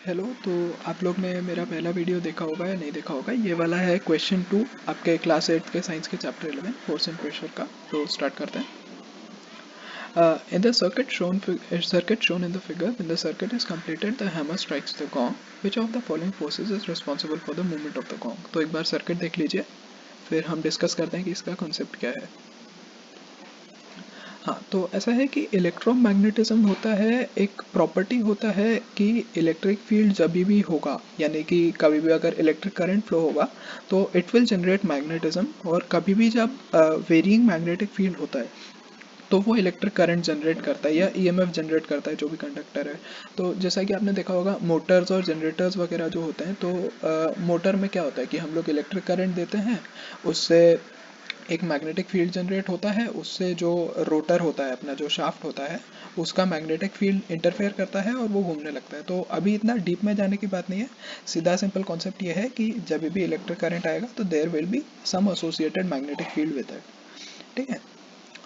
Hello. तो आप लोग ने मेरा पहला वीडियो देखा होगा या नहीं देखा होगा। ये वाला है क्वेश्चन 2 आपके क्लास 8 के साइंस के चैप्टर 11 फोर्स एंड प्रेशर का। तो स्टार्ट करते हैं। In the circuit shown in the figure, when the circuit is completed, the hammer strikes the gong. Which of the following forces is responsible for the movement of the gong? तो एक बार circuit देख लीजिए, फिर हम discuss करते हैं कि इसका कॉन्सेप्ट क्या है। हाँ, तो ऐसा है कि इलेक्ट्रोमैग्नेटिज्म होता है, एक प्रॉपर्टी होता है कि इलेक्ट्रिक फील्ड जब भी होगा, यानी कि कभी भी अगर इलेक्ट्रिक करंट फ्लो होगा तो इट विल जनरेट मैग्नेटिज्म, और कभी भी जब वेरिइंग मैग्नेटिक फील्ड होता है तो वो इलेक्ट्रिक करंट जनरेट करता है या ईएमएफ जनरेट करता है जो भी कंडक्टर है। तो जैसा कि आपने देखा होगा मोटर्स और जनरेटर्स वगैरह जो होते हैं, तो मोटर में क्या होता है कि हम लोग इलेक्ट्रिक करंट देते हैं, उससे एक मैग्नेटिक फील्ड जनरेट होता है, उससे जो रोटर होता है, अपना जो शाफ्ट होता है, उसका मैग्नेटिक फील्ड इंटरफेयर करता है और वो घूमने लगता है। तो अभी इतना डीप में जाने की बात नहीं है, सीधा सिंपल कॉन्सेप्ट ये है कि जब भी इलेक्ट्रिक करंट आएगा तो there will be some associated magnetic field with it. ठीक है।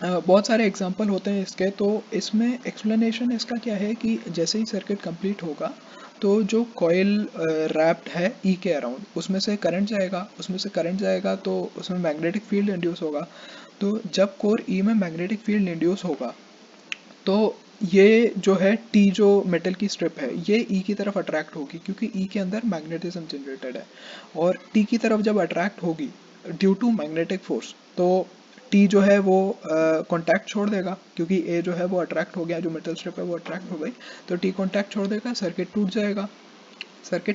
बहुत सारे एग्जांपल होते हैं इसके। तो इसमें एक्सप्लेनेशन इसका क्या है कि जैसे ही सर्किट कंप्लीट होगा तो जो कॉइल रैप्ड है ई के अराउंड, उसमें से करंट जाएगा तो उसमें मैग्नेटिक फील्ड इंड्यूस होगा। तो जब कोर ई में मैग्नेटिक फील्ड इंड्यूस होगा तो ये जो है टी, जो मेटल की स्ट्रिप है, ये ई की तरफ अट्रैक्ट होगी क्योंकि ई के अंदर मैग्नेटिज्म जनरेटेड है। और टी की तरफ जब अट्रैक्ट होगी ड्यू टू मैग्नेटिक फोर्स, तो टी जो है वो कांटेक्ट छोड़ देगा, क्योंकि ए जो है वो अट्रैक्ट हो गया, जो मेटल स्ट्रिप है वो अट्रैक्ट हो गई, तो टी कांटेक्ट छोड़ देगा, सर्किट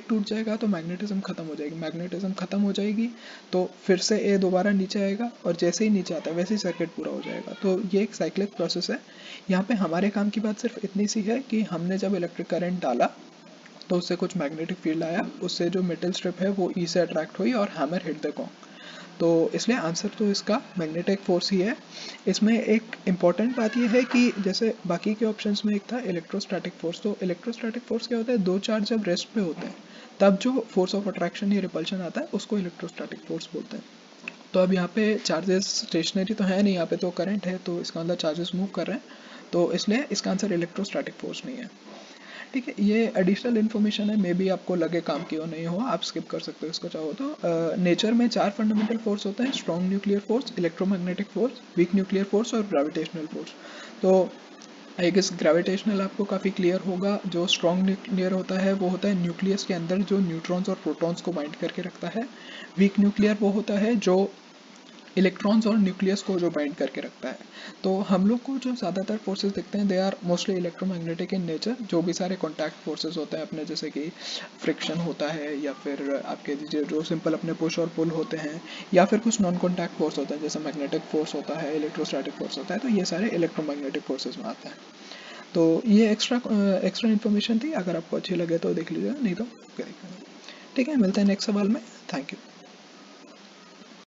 टूट जाएगा तो मैग्नेटिज्म खत्म हो जाएगी। मैग्नेटिज्म खत्म हो जाएगी तो फिर से ए दोबारा नीचे आएगा, और जैसे ही नीचे आता है वैसे ही सर्किट पूरा हो जाएगा। तो ये एक साइक्लिक प्रोसेस है। यहाँ पे हमारे काम की बात सिर्फ इतनी सी है कि हमने जब इलेक्ट्रिक करंट डाला तो उससे कुछ मैग्नेटिक फील्ड आया, उससे जो मेटल स्ट्रिप है वो ई से अट्रैक्ट हुई और हैमर हिट द गॉन्ग। तो इसलिए आंसर तो इसका मैग्नेटिक फोर्स ही है। इसमें एक इम्पॉर्टेंट बात यह है कि जैसे बाकी के ऑप्शंस में एक था इलेक्ट्रोस्टैटिक फोर्स, तो इलेक्ट्रोस्टैटिक फोर्स क्या होता है, दो चार्ज जब रेस्ट पे होते हैं तब जो फोर्स ऑफ अट्रैक्शन या रिपल्शन आता है उसको इलेक्ट्रोस्टैटिक फोर्स बोलते हैं। तो अब यहाँ पे चार्जेस स्टेशनरी तो है नहीं, यहाँ पे तो करंट है, तो इसका मतलब चार्जेस मूव कर रहे हैं, तो इसलिए इसका आंसर इलेक्ट्रोस्टैटिक फोर्स नहीं है। ठीक है, ये एडिशनल इन्फॉर्मेशन है, मे बी आपको लगे काम की हो नहीं हो, आप स्किप कर सकते हो इसको चाहो तो। नेचर में चार फंडामेंटल फोर्स होते हैं: strong nuclear force, electromagnetic force, weak nuclear force और ग्रेविटेशनल फोर्स। तो आई गेस ग्रेविटेशनल आपको काफ़ी क्लियर होगा। जो स्ट्रॉन्ग न्यूक्लियर होता है वो होता है न्यूक्लियस के अंदर जो न्यूट्रॉन्स और प्रोटॉन्स को बाइंड करके रखता है। वीक न्यूक्लियर वो होता है जो इलेक्ट्रॉन्स और न्यूक्लियस को जो बाइंड करके रखता है। तो हम लोग को जो ज़्यादातर फोर्सेस दिखते हैं they are mostly electromagnetic in nature. जो भी सारे कॉन्टैक्ट फोर्सेस होते हैं अपने, जैसे कि फ्रिक्शन होता है, या फिर आपके दीजिए जो सिंपल अपने पुश और पुल होते हैं, या फिर कुछ नॉन कॉन्टैक्ट फोर्स होता है जैसे मैग्नेटिक फोर्स होता है, इलेक्ट्रोस्टैटिक फोर्स होता है, तो ये सारे इलेक्ट्रोमैग्नेटिक फोर्सेज में आते हैं। तो ये एक्स्ट्रा इन्फॉर्मेशन थी, अगर आपको अच्छी लगे तो देख लीजिएगा, नहीं तो ठीक है, मिलते हैं नेक्स्ट सवाल में। Thank you.